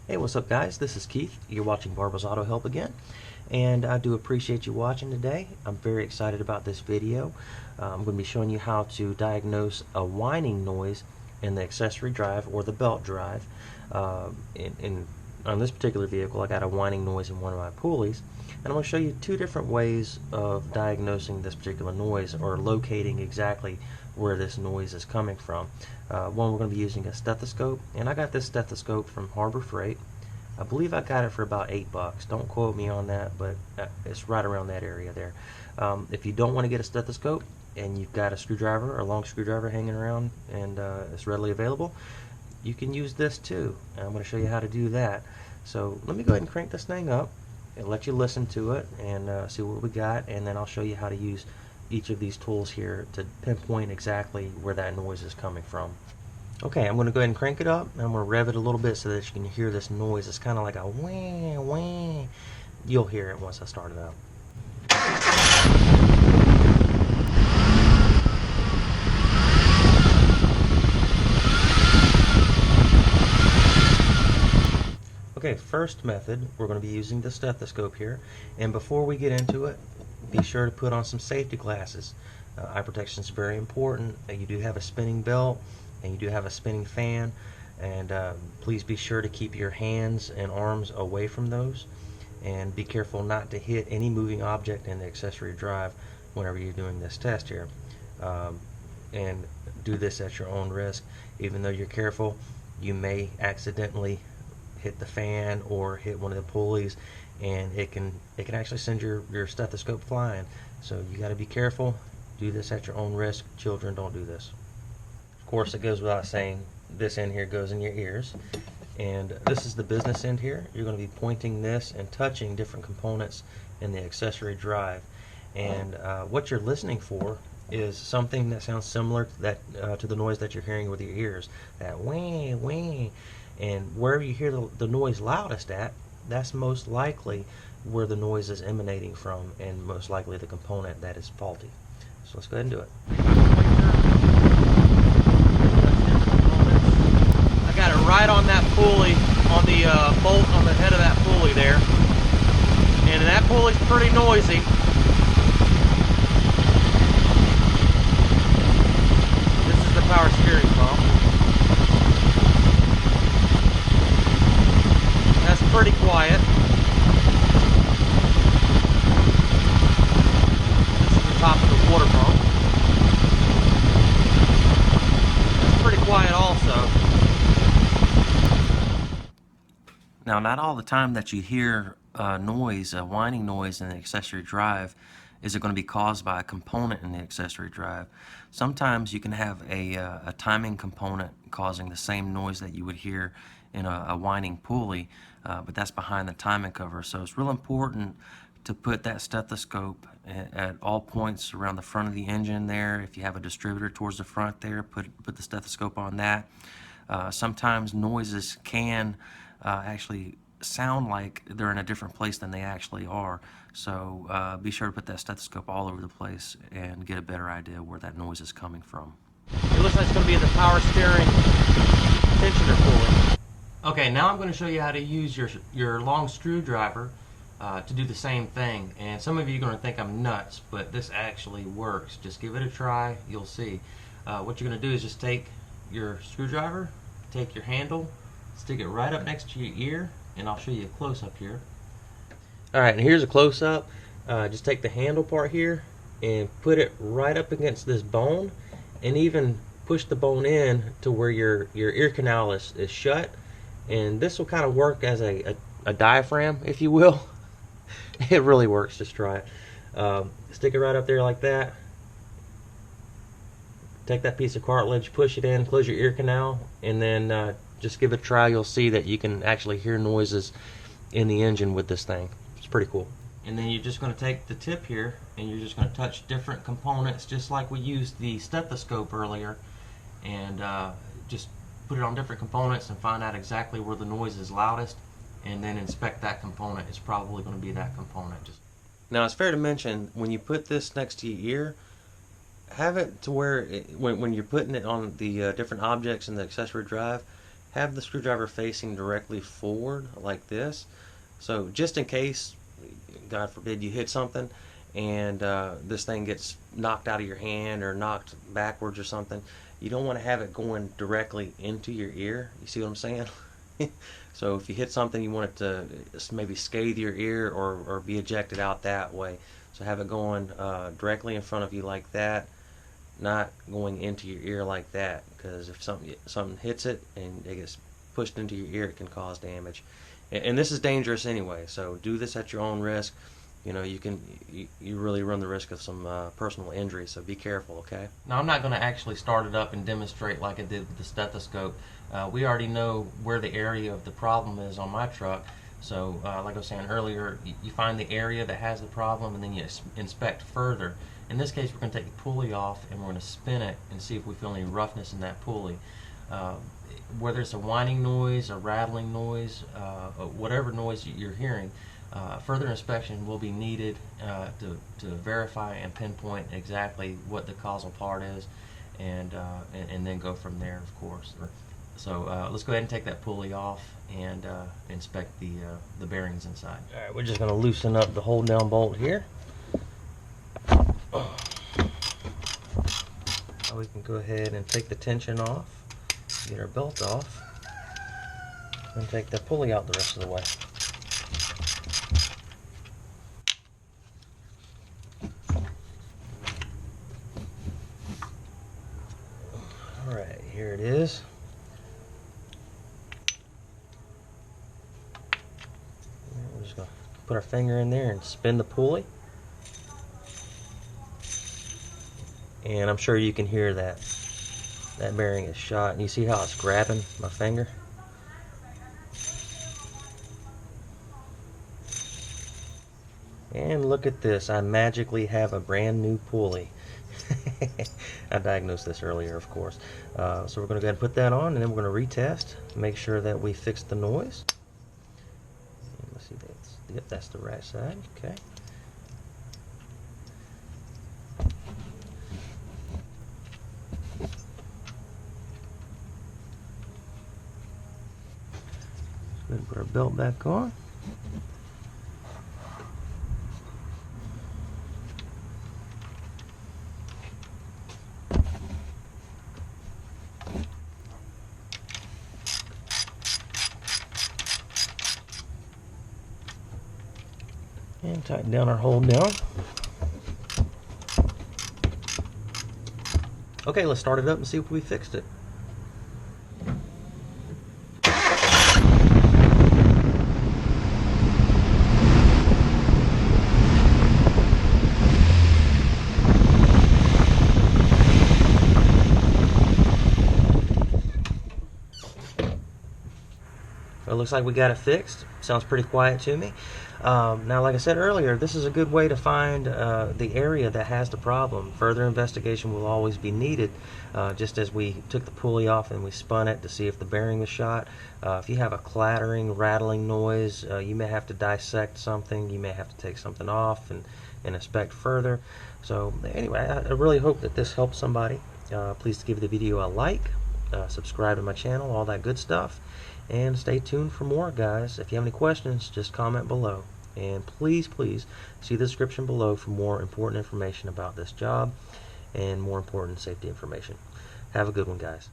Hey, what's up guys? This is Keith. You're watching Barbour's Auto Help again, and I do appreciate you watching today. I'm very excited about this video. I'm going to be showing you how to diagnose a whining noise in the accessory drive or the belt drive. On this particular vehicle, I got a whining noise in one of my pulleys, and I'm going to show you two different ways of diagnosing this particular noise or locating exactly where this noise is coming from. One, we're going to be using a stethoscope, and I got this stethoscope from Harbor Freight. I believe I got it for about $8. Don't quote me on that, but it's right around that area there. If you don't want to get a stethoscope and you've got a screwdriver or a long screwdriver hanging around and it's readily available, you can use this too. And I'm going to show you how to do that. So let me go ahead and crank this thing up and let you listen to it and see what we got, and then I'll show you how to use each of these tools here to pinpoint exactly where that noise is coming from. Okay, I'm going to go ahead and crank it up, and I'm going to rev it a little bit so that you can hear this noise. It's kind of like a wah, wah. You'll hear it once I start it up. Okay, first method, we're going to be using the stethoscope here, and before we get into it, be sure to put on some safety glasses. Eye protection is very important. You do have a spinning belt and you do have a spinning fan, and please be sure to keep your hands and arms away from those, and be careful not to hit any moving object in the accessory drive whenever you're doing this test here, and do this at your own risk. Even though you're careful, you may accidentally hit the fan or hit one of the pulleys, and it can actually send your stethoscope flying. So you got to be careful. Do this at your own risk. Children, don't do this. Of course, it goes without saying, this end here goes in your ears, and this is the business end here. You're going to be pointing this and touching different components in the accessory drive, and what you're listening for is something that sounds similar to that to the noise that you're hearing with your ears, that wah wah. And wherever you hear the noise loudest at, that's most likely where the noise is emanating from, and most likely the component that is faulty. So let's go ahead and do it. I got it right on that pulley, on the bolt on the head of that pulley there, and that pulley's pretty noisy. This is the power steering pump. That's pretty quiet. This is the top of the water pump. That's pretty quiet also. Now, not all the time that you hear a whining noise in the accessory drive is it going to be caused by a component in the accessory drive. Sometimes you can have a timing component causing the same noise that you would hear in a whining pulley, but that's behind the timing cover. So it's real important to put that stethoscope at all points around the front of the engine there. If you have a distributor towards the front there, put the stethoscope on that. Sometimes noises can actually sound like they're in a different place than they actually are. So be sure to put that stethoscope all over the place and get a better idea where that noise is coming from. It looks like it's going to be the power steering tensioner pulley. Okay, now I'm going to show you how to use your long screwdriver to do the same thing. And some of you are going to think I'm nuts, but this actually works. Just give it a try, you'll see. What you're going to do is just take your screwdriver, take your handle, stick it right up next to your ear, and I'll show you a close-up here. Alright, and here's a close-up. Just take the handle part here and put it right up against this bone, and even push the bone in to where your ear canal is shut. And this will kind of work as a diaphragm, if you will. It really works. Just try it. Stick it right up there like that. Take that piece of cartilage, push it in, close your ear canal, and then just give it a try. You'll see that you can actually hear noises in the engine with this thing. It's pretty cool. And then you're just going to take the tip here, and you're just going to touch different components, just like we used the stethoscope earlier, and just put it on different components and find out exactly where the noise is loudest, and then inspect that component. It's probably going to be that component. Now, it's fair to mention, when you put this next to your ear, have it to where when you're putting it on the different objects in the accessory drive, have the screwdriver facing directly forward like this. So just in case, God forbid, you hit something and this thing gets knocked out of your hand or knocked backwards or something, you don't want to have it going directly into your ear. You see what I'm saying? So if you hit something, you want it to maybe scathe your ear or be ejected out that way. So have it going directly in front of you like that, not going into your ear like that, because if something hits it and it gets pushed into your ear, it can cause damage. And this is dangerous anyway, so do this at your own risk. You know, you really run the risk of some personal injury, so be careful, okay? Now, I'm not going to actually start it up and demonstrate like I did with the stethoscope. We already know where the area of the problem is on my truck. So, like I was saying earlier, you find the area that has the problem and then you inspect further. In this case, we're going to take the pulley off and we're going to spin it and see if we feel any roughness in that pulley. Whether it's a whining noise, a rattling noise, whatever noise you're hearing, further inspection will be needed to verify and pinpoint exactly what the causal part is, and then go from there, of course. So let's go ahead and take that pulley off and inspect the bearings inside. All right, we're just going to loosen up the hold down bolt here. Now we can go ahead and take the tension off, get our belt off, and take the pulley out the rest of the way. Alright, here it is. We're just going to put our finger in there and spin the pulley. And I'm sure you can hear that bearing is shot. And you see how it's grabbing my finger? And look at this, I magically have a brand new pulley. I diagnosed this earlier, of course. So we're going to go ahead and put that on, and then we're going to retest, make sure that we fix the noise. And let's see, yep, that's the right side. Okay. Go ahead and put our belt back on. And tighten down our hold down. Okay, let's start it up and see if we fixed it. It looks like we got it fixed. Sounds pretty quiet to me. Now, like I said earlier, this is a good way to find the area that has the problem. Further investigation will always be needed, just as we took the pulley off and we spun it to see if the bearing was shot. If you have a clattering, rattling noise, you may have to dissect something. You may have to take something off and inspect further. So anyway, I really hope that this helps somebody. Please give the video a like, subscribe to my channel, all that good stuff. And stay tuned for more, guys. If you have any questions, just comment below. And please, please see the description below for more important information about this job and more important safety information. Have a good one, guys.